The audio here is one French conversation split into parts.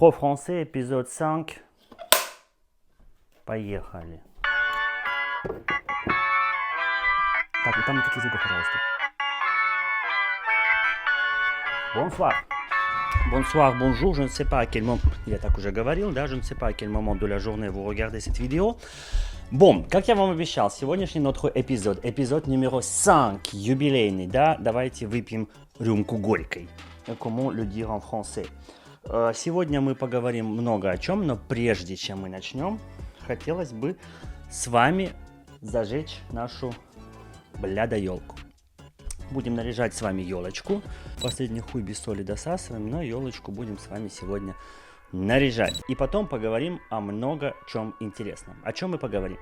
Pro français, épisode 5. Поехали. Так, там никаких звуков, пожалуйста. Bonsoir. Bonsoir, bonjour, je ne sais pas à quel moment, я так уже говорил, да, je ne sais pas à quel moment de la journée vous regardez cette vidéo. Bon, как я вам обещал, сегодняшний notre эпизод numéro 5, юбилейный, да, давайте выпьем рюмку горькой. Comment le dire en français? Сегодня мы поговорим много о чем, но прежде чем мы начнем, хотелось бы с вами зажечь нашу елку. Будем наряжать с вами елочку. Последний хуй без соли досасываем, но елочку будем с вами сегодня наряжать. И потом поговорим о много чем интересном. О чем мы поговорим?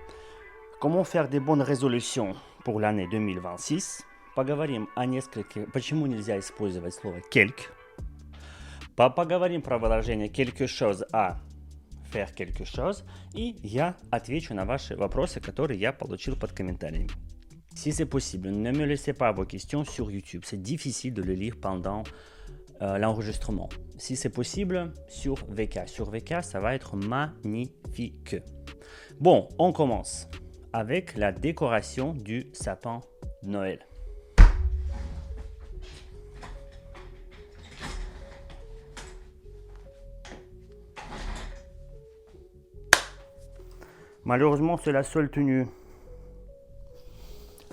Comment faire des bonnes résolutions pour l'année 2026. Поговорим о нескольких... Почему нельзя использовать слово quelque. Поговорим про выражение quelque chose à faire quelque chose. И я отвечу на ваши вопросы, которые я получил под комментариями. Si c'est possible, ne me laissez pas vos questions sur YouTube. C'est difficile de les lire pendant l'enregistrement. Si c'est possible, sur VK. Sur VK, ça va être magnifique. Bon, on commence avec la décoration du sapin de Noël. Malheureusement, c'est la seule tenue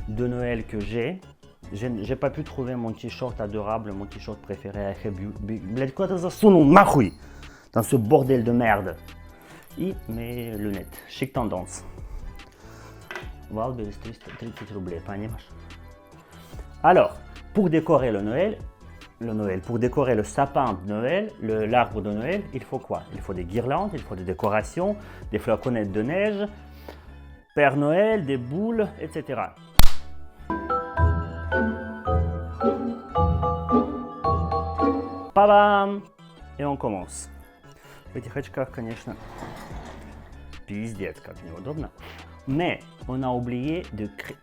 de Noël que j'ai. J'ai pas pu trouver mon t-shirt adorable, mon t-shirt préféré. Блядь, куда ты засунул нахуй dans ce bordel de merde. Et mes lunettes. Chic tendance. Wildberries 30 рублей, понимаешь? Alors, pour décorer pour décorer le sapin de Noël, l'arbre de Noël, il faut quoi? Il faut des guirlandes, il faut des décorations, des flaconnettes de neige, Père Noël, des boules, etc. Па-бам! Et on commence. В этих очках, конечно, пиздец, как неудобно. Mais on a oublié de créer...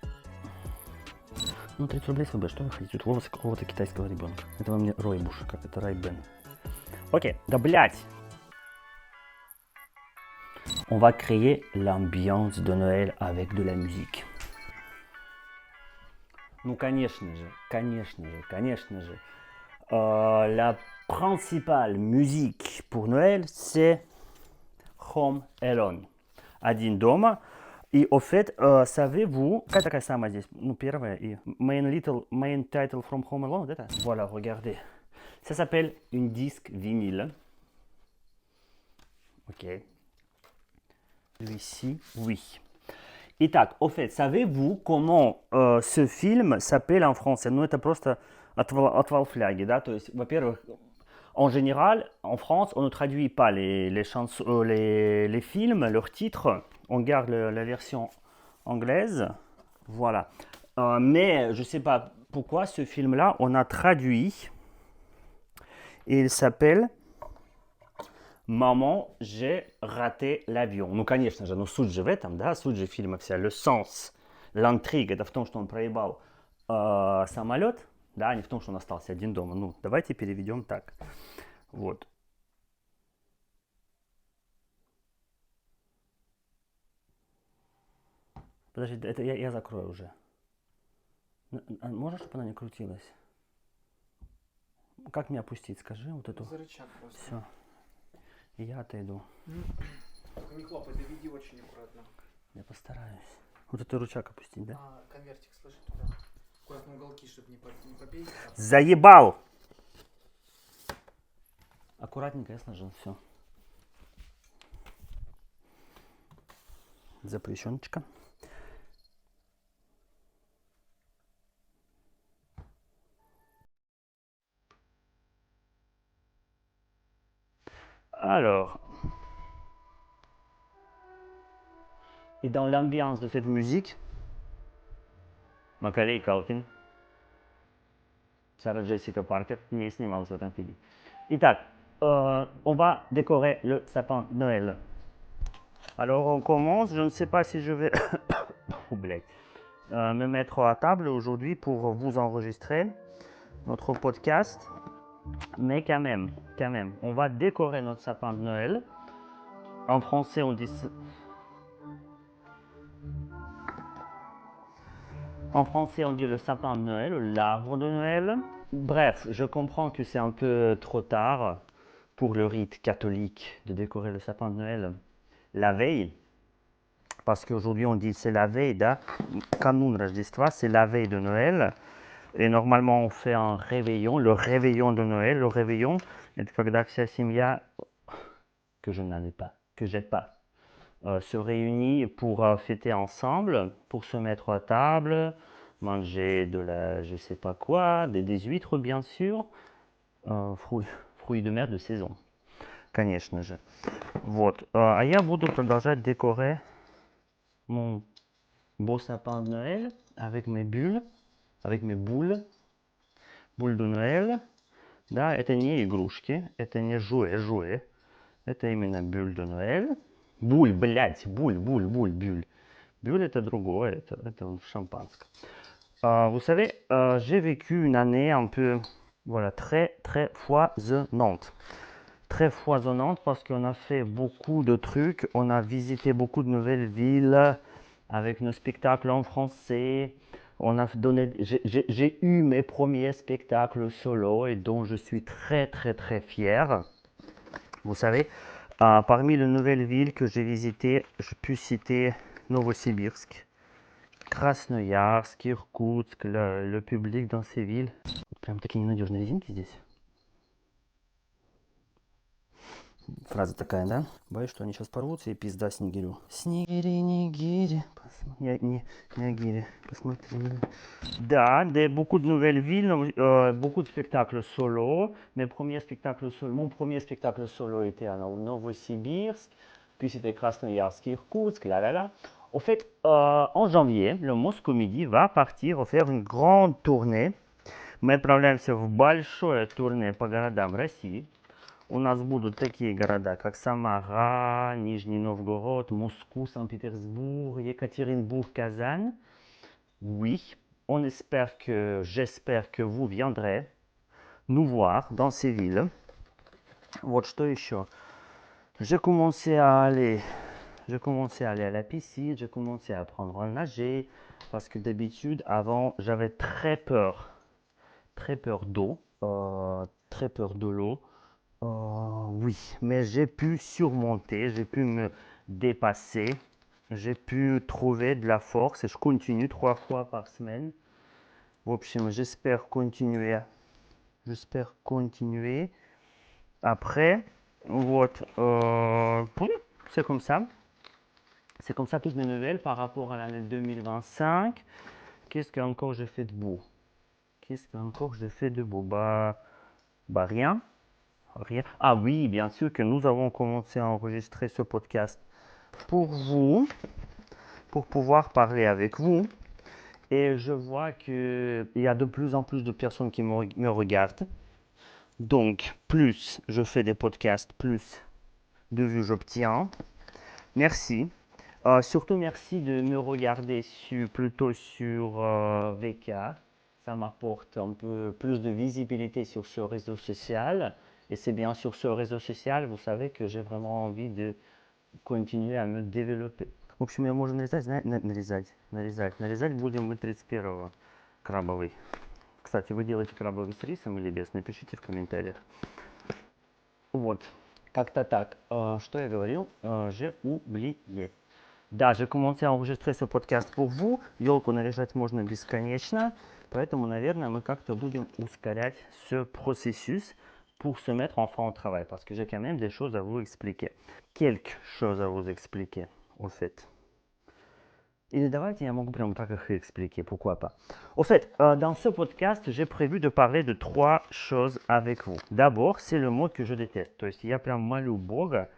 Ну, 30 рублей СВБ, что вы хотите? Тут волосы какого-то китайского ребенка. Это вам не Ройбуш, как это Райбен. Окей, да блять! On va créer l'ambiance de Noël avec de la musique. Ну, конечно же. La principale musique pour Noël, c'est Home Alone. Один дома. И, au fait, savez-vous, какая такая самая здесь? Ну, первая и main title from Home Alone, вот это? Voilà, regardez. Ça s'appelle une disque vinyle. Ok. Celui-ci, oui. Итак, au fait, savez-vous comment ce film s'appelle en français? Ну, это просто отвал фляги, да? То есть, во-первых, en général, en France, on ne traduit pas les films, leurs titres. On garde la version anglaise. Voilà. Mais je ne sais pas pourquoi ce film-là, on a traduit. Et il s'appelle «Maman, j'ai raté l'avion». Ну, конечно же, суть же в этом, да? Суть же фильма вся, le sens, l'intrigue, это в том, что он проебал самолет, да, а не в том, что он остался один дома. Ну, давайте переведем так. Вот. Подожди, это я закрою уже. Можно, чтобы она не крутилась? Как мне опустить, скажи, вот эту? За рычаг просто. Все. Я отойду. Только не хлопай, доведи очень аккуратно. Я постараюсь. Вот этот рычаг опустить, да? Конвертик сложи туда. Аккуратно уголки, чтобы не побить. Заебал! Аккуратненько я сложил, все. Запрещеночка. Alors, et dans l'ambiance de cette musique, Макалей Калкин, Сара Джессика Паркер, не снимался в этом фильме. Итак, on va décorer le sapin de Noël. Alors on commence, je ne sais pas si je vais me mettre à table aujourd'hui pour vous enregistrer notre podcast. Mais quand même, on va décorer notre sapin de Noël. En français, on dit... En français, on dit le sapin de Noël, l'arbre de Noël. Bref, je comprends que c'est un peu trop tard pour le rite catholique de décorer le sapin de Noël la veille. Parce qu'aujourd'hui, on dit c'est la veille, да? Канун Рождества, c'est la veille de Noël. Et normalement, on fait un réveillon, le réveillon de Noël. Le réveillon, c'est когда вся семья, que je n'en ai pas, que j'ai pas, se réunit pour fêter ensemble, pour se mettre à table, manger de la, je sais pas quoi, des huîtres bien sûr, fruits de mer de saison, конечно же. Вот. А я буду продолжать décorer mon beau sapin de Noël avec mes bulles, avec mes boules de Noël. Да, это не игрушки, это не jouet, это именно буль de Noël. Буль, блядь, буль. Буль это другое, это в шампанском. Vous savez, j'ai vécu une année un peu, voilà, très foisonnante. Très foisonnante parce qu'on a fait beaucoup de trucs, on a visité beaucoup de nouvelles villes avec nos spectacles en français. On a donné, j'ai eu mes premiers spectacles solo et dont je suis très fier. Vous savez, parmi les nouvelles villes que j'ai visitées, je peux citer Novosibirsk, Красноярск, Иркутск, le public dans ces villes. Прям такие ненадежные резинки здесь. Фраза такая, да? Боюсь, что они сейчас порвутся и пизда Снегирю. Снегири, нигири. Нигири, посмотри. Да, beaucoup de nouvelles villes, beaucoup de spectacles solo. Mon premier spectacle solo était à Novosibirsk, puis c'était Krasnoyarsk, Irkoutsk, là. En fait, en janvier, le Moscow Midi va partir faire une grande tournée. Мы отправляемся в большое турне по городам России. У нас будут такие города, как Самара, Нижний Новгород, Moscou, Saint-Pétersbourg, Екатеринбург, Казань. Oui, j'espère que vous viendrez nous voir dans ces villes. Вот что еще. J'ai commencé à aller à la piscine, j'ai commencé à apprendre à nager, parce que d'habitude, avant, j'avais très peur d'eau, très peur de l'eau. Oui, mais j'ai pu surmonter, j'ai pu me dépasser, j'ai pu trouver de la force et je continue 3 fois par semaine. В общем, j'espère continuer. Après, вот, c'est comme ça. C'est comme ça toutes mes nouvelles par rapport à l'année 2025. Qu'est-ce qu'encore j'ai fait de beau? Bah rien. Ah oui, bien sûr que nous avons commencé à enregistrer ce podcast pour vous, pour pouvoir parler avec vous. Et je vois qu'il y a de plus en plus de personnes qui me regardent. Donc, plus je fais des podcasts, plus de vues j'obtiens. Merci. Surtout merci de me regarder plutôt sur VK. Ça m'apporte un peu plus de visibilité sur ce réseau social. Et c'est bien sur ce réseau social, vous savez, que j'ai vraiment envie de continuer à me développer. В общем, я можно нарезать будем мы 31-го крабовый. Кстати, вы делаете крабовый с рисом или без? Напишите в комментариях. Вот, как-то так. Что я говорил? J'ai oublié. Да, j'ai commencé à enregistrer ce podcast pour vous. Елку наряжать можно бесконечно. Поэтому, наверное, мы как-то будем ускорять ce processus pour se mettre enfin au travail, parce que j'ai quand même des choses à vous expliquer. Quelques choses à vous expliquer, au fait. Или давайте я могу прямо так их expliquer, pourquoi pas. Au fait, dans ce podcast, j'ai prévu de parler de 3 choses avec vous. D'abord, c'est le mot que je déteste. То есть я прям молю Бога,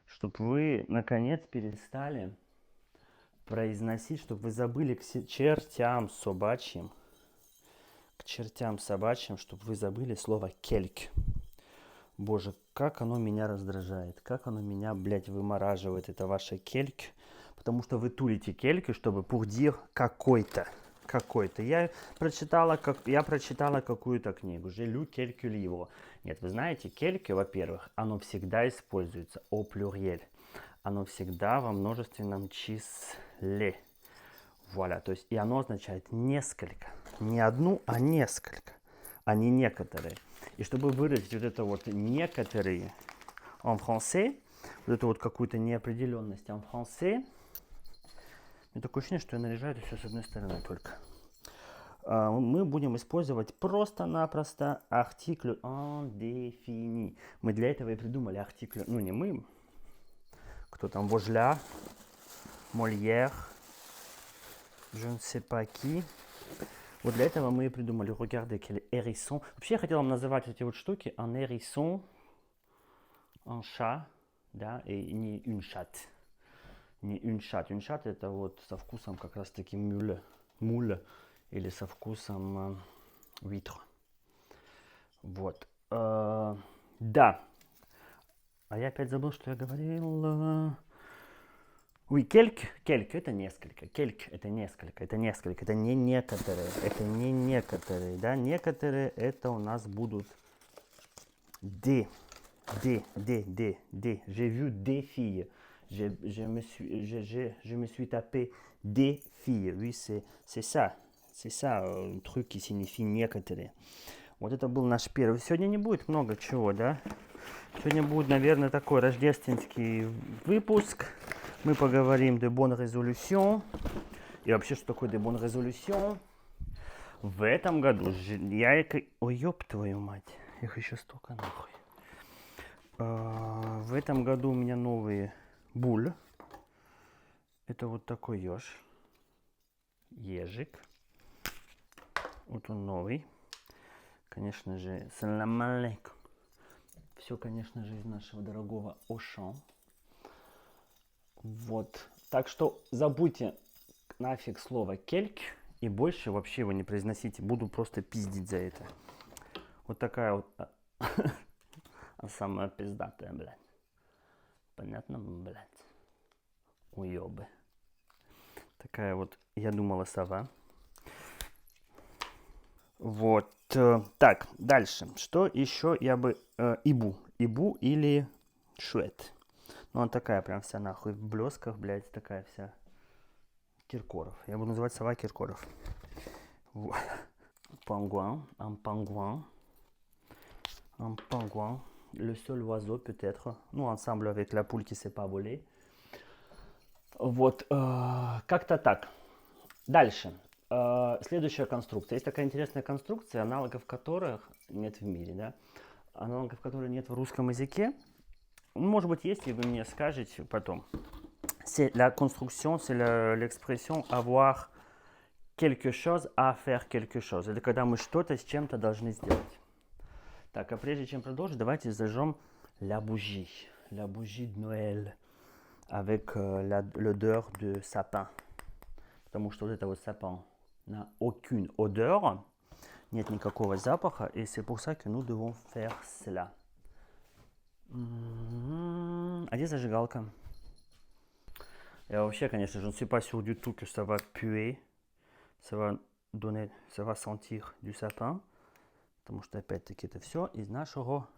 чтобы вы, наконец, перестали произносить, чтобы вы забыли к чертям собачьим, чтобы вы забыли слово «кельк». Боже, как оно меня раздражает, как оно меня, блядь, вымораживает, это ваше кельк. Потому что вы тулите кельки, чтобы pour dire какой-то. какой-то. Я прочитала какую-то книгу. J'ai lu quelques livres. Нет, вы знаете, quelque, во-первых, оно всегда используется au pluriel. Оно всегда во множественном числе. Вуаля, то есть и оно означает несколько. Не одну, а несколько, а не некоторые. И чтобы выразить вот это вот некоторые en français, вот эту вот какую-то неопределенность en français, у меня такое ощущение, что я наряжаю это все с одной стороны только. Мы будем использовать просто-напросто артикль indéfini. Мы для этого и придумали артикль, ну не мы, кто там, Вожля, Мольер, je ne sais pas qui. Вот для этого мы и придумали. Regardez quel hérisson. Вообще я хотел вам называть эти вот штуки un hérisson, un chat, да, и не une chatte. Не une chatte. Une chatte это вот со вкусом как раз таки муля, или со вкусом huître. Вот. Да. А я опять забыл, что я говорил. Oui, quelque это несколько. Quelque это несколько. Это несколько. Это не некоторые. Это не некоторые. Да, некоторые это у нас будут des. J'ai vu des filles. Je me suis tapé des filles. Oui, c'est ça. C'est ça, truc qui signifie некоторые. Вот это был наш первый. Сегодня не будет много чего, да? Сегодня будет, наверное, такой рождественский выпуск. Мы поговорим de bonnes résolutions. И вообще, что такое de bonnes résolutions? В этом году я... Ой, ёб твою мать. Их еще столько нахуй. В этом году у меня новые буль. Это вот такой ежик. Вот он новый. Конечно же, салам алейкум. Все, конечно же, из нашего дорогого Auchan. Вот. Так что забудьте нафиг слово кельк и больше вообще его не произносите. Буду просто пиздить за это. Вот такая вот... А самая пиздатая, блядь. Понятно, блядь? Уёбы. Такая вот, я думала, сова. Вот. Так, дальше. Что еще я бы... Ибу. Ибу или шуэт. Ну, она такая прям вся нахуй в блесках, блядь, такая вся. Киркоров. Я буду называть сова Киркоров. Вот. Пангуан. Un pingouin. Un pingouin. Le seul oiseau peut-être. Ну, ensemble avec la poule qui s'est pas volée. Вот. Как-то так. Дальше. Следующая конструкция. Есть такая интересная конструкция, аналогов которых нет в мире, да? Аналогов которых нет в русском языке. Может быть, если вы мне скажете потом. C'est la construction, c'est l'expression avoir quelque chose à faire quelque chose. Это когда мы что-то с чем-то должны сделать. Так, а прежде чем продолжить, давайте зажжем la bougie de Noël avec l'odeur de sapin. Потому что вот это вот sapin n'a aucune odeur, нет никакого запаха, et c'est pour ça que nous devons faire cela. А где зажигалка? Я вообще, конечно, je ne suis pas sûr du tout que ça va puer, ça va sentir du sapin, потому что, опять-таки, это все из нашего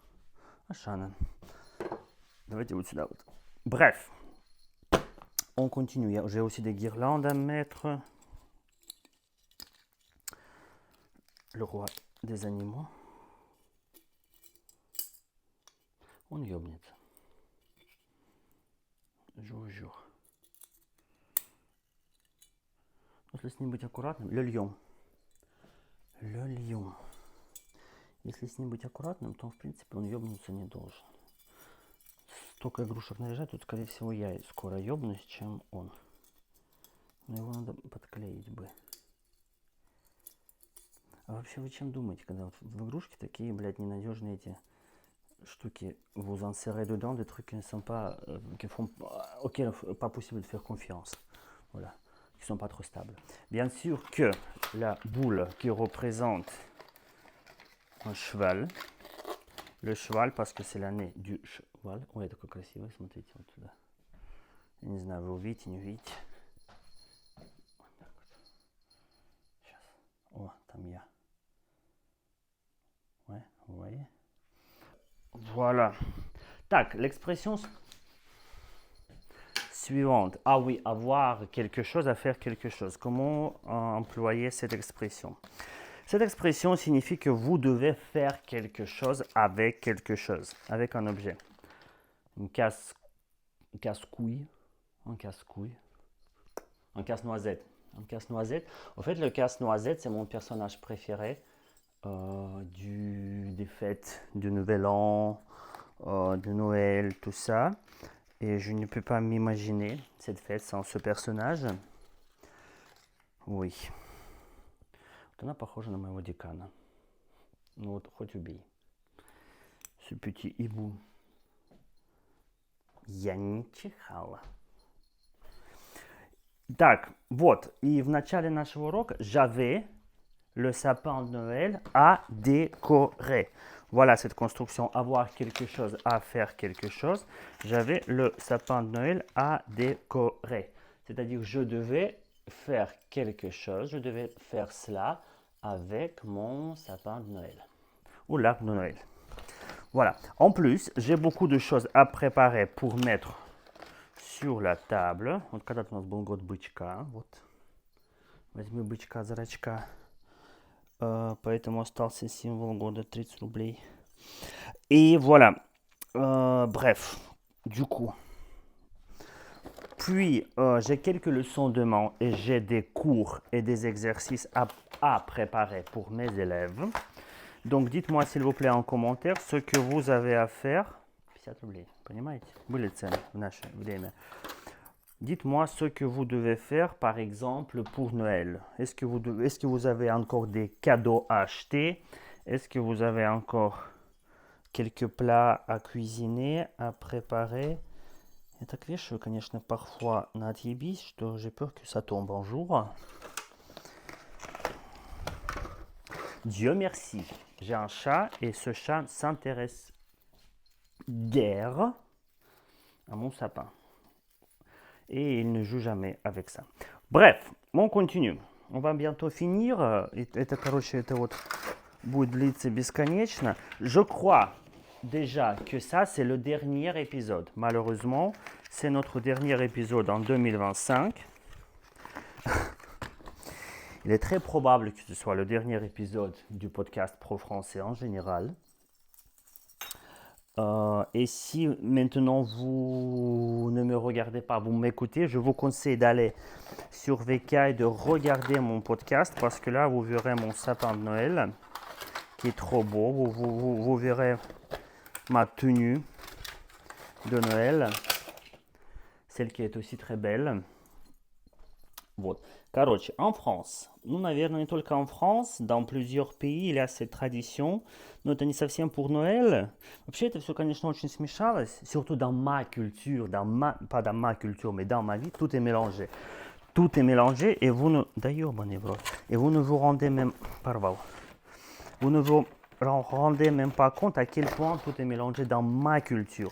Ашана. Давайте вот сюда вот. Bref, on continue. J'ai aussi des guirlandes à mettre. Le roi des animaux. Он ёбнется. Je vous jure. Если с ним быть аккуратным, le lion. Если с ним быть аккуратным, то в принципе он ёбнуться не должен. Столько игрушек наряжать, тут скорее всего я скоро ёбнусь, чем он. Но его надо подклеить бы. А вообще вы чем думаете, когда вот в игрушке такие, блядь, ненадежные эти штуки, vous insérez dedans des trucs qui ne sont pas, auxquels pas possible de faire confiance. Voilà. Qui sont pas trop stables. Bien sûr que la boule qui représente un cheval, le cheval parce que c'est l'année du cheval. Ой, такой красивый, смотрите вот туда. Я не знаю, вы увидите, не увидите. Вот так вот. Oui. Voilà. Tac, l'expression suivante. Ah oui, avoir quelque chose, à faire quelque chose. Comment employer cette expression? Cette expression signifie que vous devez faire quelque chose, avec un objet. Une casse-couille, un casse-couille, un casse-noisette. Un casse-noisette. En fait, le casse-noisette, c'est mon personnage préféré des fêtes, du Nouvel An, de Noël, tout ça. Et je ne peux pas m'imaginer cette fête sans ce personnage. Oui. Вот она похожа на моего декана. Ну вот, хоть убей. Ce petit hibou. Я не чихала. Так, вот. И в начале нашего урока j'avais le sapin de Noël à décorer. Voilà cette construction, avoir quelque chose, à faire quelque chose. J'avais le sapin de Noël à décorer. C'est-à-dire je devais faire quelque chose, je devais faire cela avec mon sapin de Noël. Ou l'arbre de Noël. Voilà. En plus, j'ai beaucoup de choses à préparer pour mettre sur la table. Вот когда-то у нас был год бычка. Вот. Возьми бычка за рачка. Поэтому остался символ года 30 рублей. Et voilà. Bref. Du coup. Puis, j'ai quelques leçons demain et j'ai des cours et des exercices à préparer pour mes élèves. Donc, dites-moi s'il vous plaît en commentaire ce que vous avez à faire. 50 рублей, понимаете? Были цены в наше время. Dites-moi ce que vous devez faire, par exemple, pour Noël. Est-ce que vous avez encore des cadeaux à acheter? Est-ce que vous avez encore quelques plats à cuisiner, à préparer? Я так вешаю, конечно, parfois на отъебись, что j'ai peur que ça tombe un jour. Dieu merci, j'ai un chat et ce chat s'intéresse guère à mon sapin. Et il ne joue jamais avec ça. Bref, on continue. On va bientôt finir. Это, короче, это вот будет длиться бесконечно. Je crois déjà que ça, c'est le dernier épisode. Malheureusement, c'est notre dernier épisode en 2025. Il est très probable que ce soit le dernier épisode du podcast Pro Français en général. Et si maintenant vous ne me regardez pas, vous m'écoutez, je vous conseille d'aller sur VK et de regarder mon podcast parce que là, vous verrez mon sapin de Noël qui est trop beau. Vous verrez ma tenue de Noël, celle qui est aussi très belle. Вот. Короче, en France, ну, наверное, не только en France, dans plusieurs pays, il y a cette tradition, но это не совсем pour Noël. Вообще, это все, конечно, очень смешалось, surtout dans ma culture, pas dans ma culture, mais dans ma vie, tout est mélangé. Tout est mélangé et vous ne... D'ailleurs, et vous ne vous rendez même... Vous ne vous rendez même pas compte à quel point tout est mélangé dans ma culture.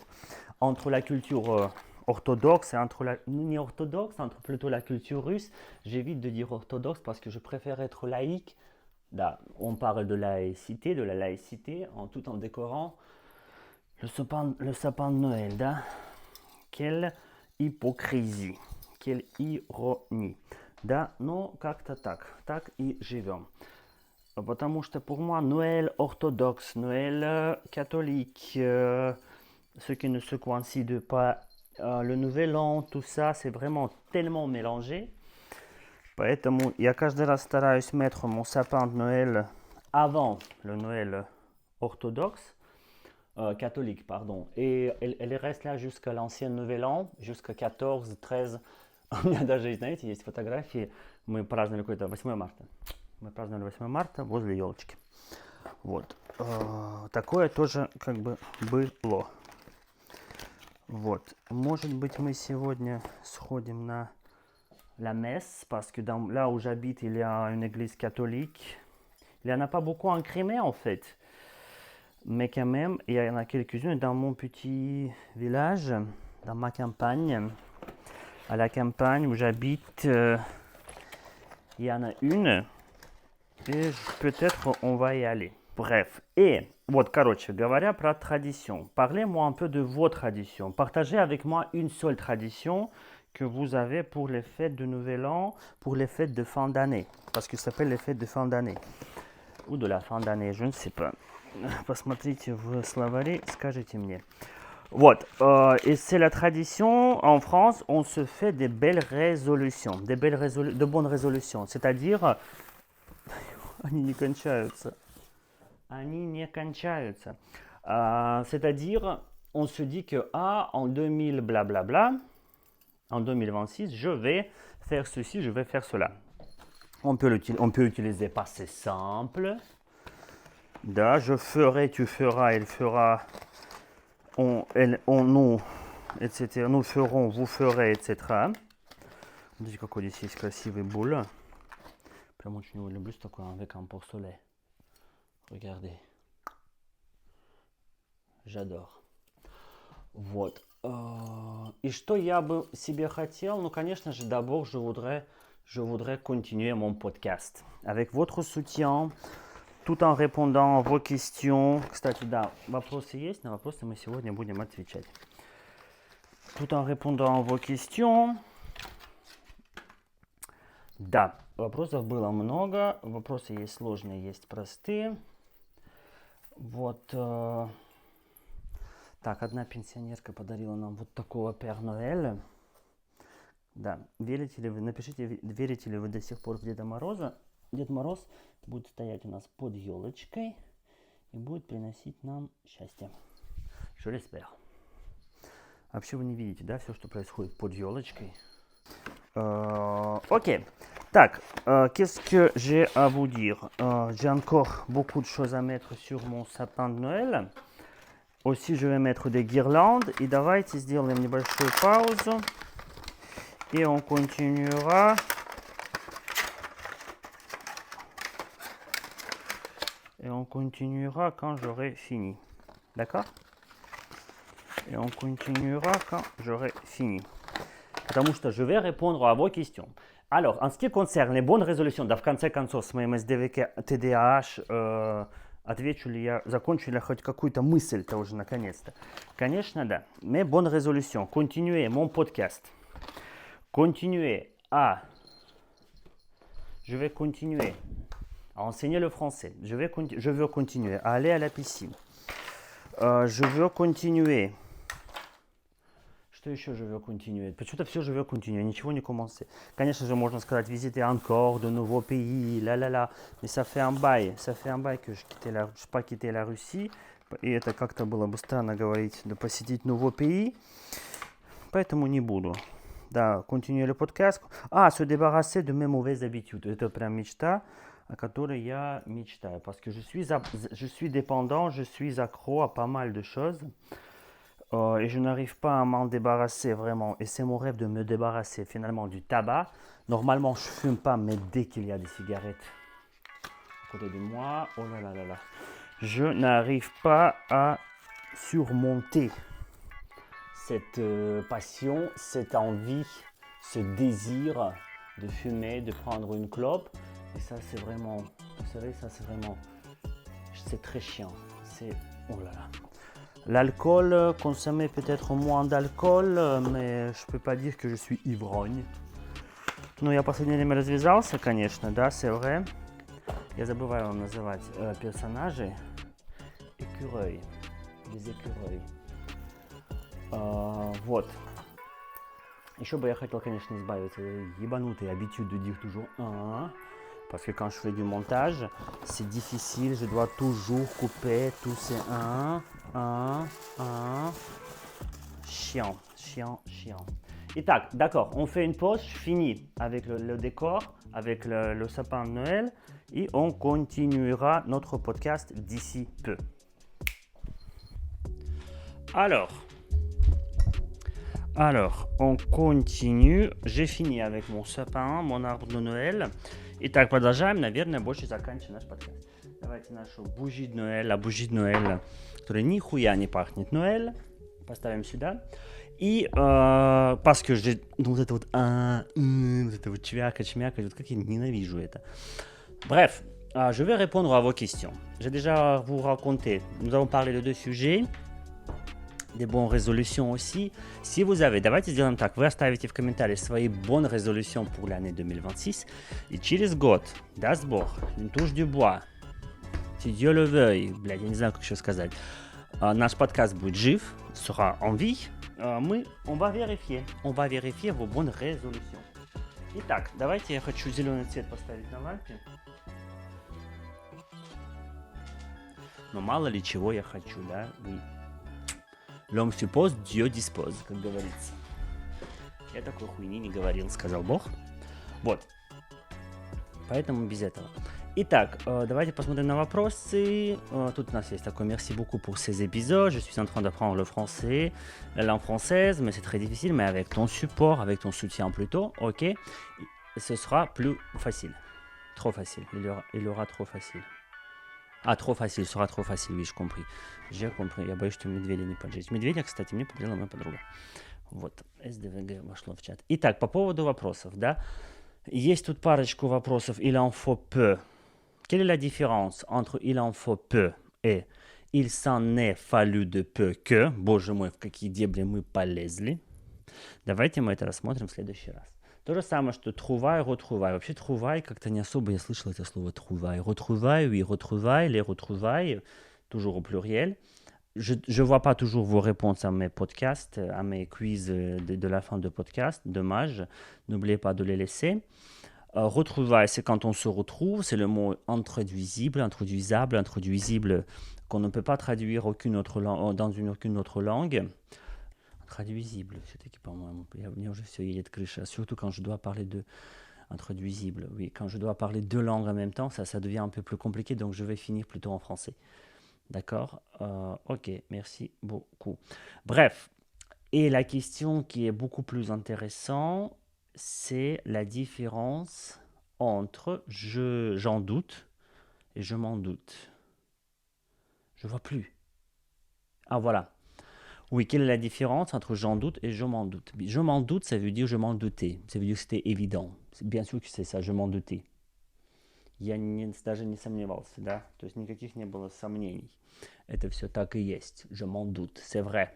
Entre la culture... orthodoxe et entre entre plutôt la culture russe. J'évite de dire orthodoxe parce que je préfère être laïque. Là, on parle de laïcité, tout en décorant le sapin de Noël. Да? Quelle hypocrisie, quelle ironie. Да, но как-то так и живем. Потому что pour moi, Noël orthodoxe, Noël catholique, ceux qui ne se coïncident pas, le Nouvel An, tout ça, c'est vraiment tellement mélangé. Поэтому я каждый раз стараюсь mettre mon sapin de Noël avant le Noël orthodoxe, catholique, pardon. Et elle reste là jusqu'à l'ancien Nouvel An, jusqu'à 14, 13. У меня даже, знаете, есть фотографии. Мы праздновали какое-то 8 марта. Мы праздновали 8 марта возле елочки. Вот. Такое тоже как бы было. Вот. Может быть, мы сегодня сходим на la messe, parce que là où j'habite, il y a une église catholique. Il n'y en a pas beaucoup en Crimée, en fait. Mais quand même, il y en a quelques-unes dans mon petit village, dans ma campagne. À la campagne où j'habite, il y en a une. Et peut-être on va y aller. Bref. Et вот, короче говоря, про tradition. Parlez-moi un peu de vos traditions. Partagez avec moi une seule tradition que vous avez pour les fêtes de Nouvel An, pour les fêtes de fin d'année. Parce que ça s'appelle les fêtes de fin d'année. Ou de la fin d'année, je ne sais pas. Посмотрите в словаре, скажите мне. Вот, et c'est la tradition, en France, on se fait des belles résolutions, de bonnes résolutions. C'est-à-dire, они не кончаются. Они не кончаются. C'est-à-dire, on se dit que en 2000 blablabla, en 2026, je vais faire ceci, je vais faire cela. On peut utiliser passé simple. Da, je ferai, tu feras, elle fera, on, elle, on, nous, etc. Nous ferons, vous ferez, etc. Смотрите, какой здесь есть красивый boule. Прям очень его люблю, такой avec un porcelet. Regardez. J'adore. Вот. И что я бы себе хотел? Ну, конечно же, d'abord, je voudrais continuer mon podcast. Avec votre soutien, tout en répondant à vos questions. Кстати, да, вопросы есть, на вопросы мы сегодня будем отвечать. Tout en répondant à vos questions. Да, вопросов было много. Вопросы есть сложные, есть простые. Вот. Так, одна пенсионерка подарила нам вот такого Пер Ноэля. Да, верите ли вы, напишите, верите ли вы до сих пор в Деда Мороза. Дед Мороз будет стоять у нас под елочкой и будет приносить нам счастье. Je l'espère. Вообще вы не видите, да, все, что происходит под елочкой. Ok. Так, qu'est-ce que j'ai à vous dire? J'ai encore beaucoup de choses à mettre sur mon sapin de Noël. Aussi, je vais mettre des guirlandes. И давайте сделаем небольшую паузу. Et on continuera. Et on continuera quand j'aurai fini. D'accord? Et on continuera quand j'aurai fini. Потому что je vais répondre à vos questions. Alors, en ce qui concerne les bonnes résolutions, да, в конце концов, с моим СДВК ТДАХ, отвечу ли я, закончу ли я хоть какую-то мысль-то уже наконец-то? Конечно, да. Mais bonne résolution. Continuez mon podcast. Continuez à... Je vais continuer à enseigner le français. Je veux continuer à aller à la piscine. Je veux continuer... Что еще je veux continuer? Почему-то все je veux continuer, ничего не commencer. Конечно же, можно сказать visiter encore de nouveaux pays, la. Mais ça fait un bail que je n'ai pas quitté la Russie. И это как-то было бы странно говорить, de посетить nouveaux pays. Поэтому не буду. Да, continuer le podcast. Se débarrasser de mes mauvaises habitudes. Это прям мечта, о которой я мечтаю. Parce que je suis dépendant, je suis accro à pas mal de choses. Et je n'arrive pas à m'en débarrasser vraiment. Et c'est mon rêve de me débarrasser finalement du tabac. Normalement, je ne fume pas, mais dès qu'il y a des cigarettes à côté de moi, oh là là là là, je n'arrive pas à surmonter cette passion, cette envie, ce désir de fumer, de prendre une clope. Et ça, c'est vraiment, vous savez, ça c'est vraiment, c'est très chiant. C'est, oh là là. L'alcool, consommer peut-être moins d'alcool, mais je peux pas dire que je suis ivrogne. Ну, я в последнее время развязался, конечно, да, c'est vrai. Я забываю называть персонажей. Écureuils. Des écureuils. Вот. Еще бы я хотел, конечно, избавиться от ебанутой habitude de dire toujours un. Parce que quand je fais du montage, c'est difficile, je dois toujours couper tous ces un. Chiant. Итак, d'accord, on fait une pause, je finis avec le décor, avec le sapin de Noël et on continuera notre podcast d'ici peu. Alors, on continue. J'ai fini avec mon sapin, mon arbre de Noël. Итак, продолжаем, наверное, больше заканчивать наш подкаст. Давайте нашу бougie de Noël, la bougie de Noël, которая нихуя не пахнет Noël, поставим сюда. И parce que j'ai, вот это вот чмякать, вот как я ненавижу это. Bref, Je vais répondre à vos questions. J'ai déjà vous raconté, nous avons parlé de deux sujets, des bonnes résolutions aussi. Si vous avez, давайте сделаем так, вы оставите в комментариях свои bonnes résolutions pour l'année 2026, и через год, даст Бог, une touche du bois, si Dieu le veuille, блядь, я не знаю, как еще сказать, наш подкаст будет жив, sera en vie, on va vérifier vos bonnes résolutions. Итак, давайте я хочу зеленый цвет поставить на лампе. Но мало ли чего я хочу, да? Oui. L'homme suppose, Dieu dispose, как говорится. Я такой хуйни не говорил, сказал Бог. Вот. Поэтому без этого. Итак, давайте посмотрим на вопросы. Тут у нас есть такой merci beaucoup pour ces épisodes. Je suis en train d'apprendre le français, la langue française, mais c'est très difficile. Mais avec ton support, avec ton soutien plutôt, ok, ce sera plus facile. Trop facile. Il aura trop facile. Trop facile, sera trop facile, oui, j'ai compris. Я боюсь, что медведя не поджечь. Медведя, кстати, мне подарила моя подруга. Вот, СДВГ вошло в чат. Итак, по поводу вопросов, да. Есть тут парочку вопросов. Il en faut peu. Quelle est la différence entre il en faut peu et il s'en est fallu de peu que? Боже мой, в какие дебри мы полезли. Давайте мы это рассмотрим в следующий раз. То же самое, что trouvaille, retrouvaille. Вообще, trouvaille, как-то не особо я слышал это слово trouvaille. Retrouvaille, oui, retrouvaille, les retrouvailles, toujours au pluriel. Je ne vois pas toujours vos réponses à mes podcasts, à mes quiz de la fin de podcast. Dommage. N'oubliez pas de les laisser. Retrouvaille, c'est quand on se retrouve. C'est le mot introduisible qu'on ne peut pas traduire dans aucune autre langue. Traduisible, все-таки, по-моему, мне уже все едет крыша, surtout quand je dois parler de introduisible, oui, quand je dois parler deux langues en même temps, ça devient un peu plus compliqué, donc je vais finir plutôt en français, d'accord, ok, merci beaucoup. Bref, et la question qui est beaucoup plus intéressante, c'est la différence entre j'en doute et je m'en doute. Je vois plus. Voilà. Oui, quelle est la différence entre j'en doute et je m'en doute? Je m'en doute, ça veut dire je m'en doutais. Ça veut dire que c'était évident. Bien sûr que c'est ça, je m'en doutais. Я даже не сомневался, да? То есть никаких не было сомнений. Это все так и есть. Je m'en doute, c'est vrai.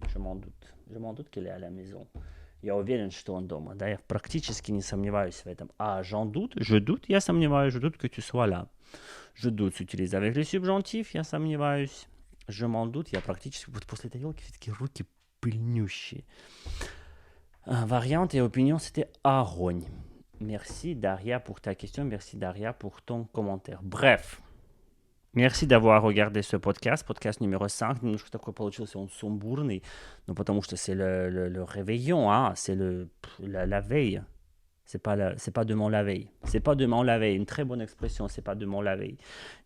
Je m'en doute. Je m'en doute qu'elle est à la maison. Я уверен, что он дома. Да, я практически не сомневаюсь в этом. j'en doute, je doute, я сомневаюсь, je doute que tu sois là. Je doute s'utilise avec les subjonctifs, я сомневаюсь. Je m'en doute, я практически... Вот после этой елки все-таки руки пыльнющие. Variante et opinion, c'était Arogne. Merci Daria pour ta question, merci Daria pour ton commentaire. Bref, merci d'avoir regardé ce podcast numéro 5. Немножко такой получился, он сумбурный, но потому что c'est le réveillon, hein, c'est la veille. C'est pas demain la veille. C'est pas demain la veille. Une très bonne expression, c'est pas demain la veille.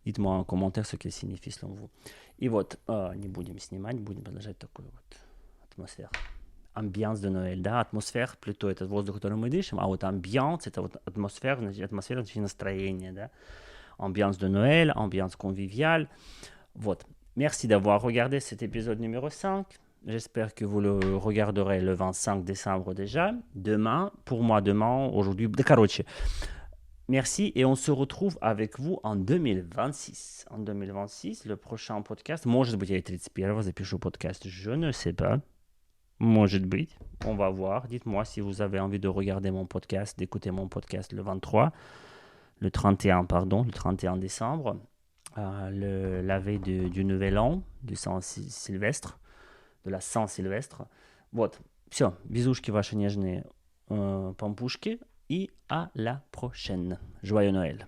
Dites-moi en commentaire ce qu'elle signifie selon vous. И вот, не будем снимать, будем продолжать такую вот атмосферу. Ambiance de Noël, да, атмосфера, plutôt это воздух, который мы дышим, а вот ambiance, это вот атмосфера, значит настроение, да. Ambiance de Noël, ambiance conviviale. Вот. Merci d'avoir regardé cet épisode numéro 5. J'espère que vous le regarderez le 25 décembre déjà. Demain, pour moi demain, aujourd'hui, короче. Merci et on se retrouve avec vous en 2026. En 2026, le prochain podcast, может быть, я и 31 запишу подкаст, je ne sais pas. Может быть, on va voir. Dites-moi si vous avez envie de regarder mon podcast, d'écouter mon podcast le 31 décembre, la veille du Nouvel An, du Saint-Sylvestre, de la Saint-Sylvestre. Вот, все, bisouchки ваши нежные, пампушки, и à la prochaine. Joyeux Noël.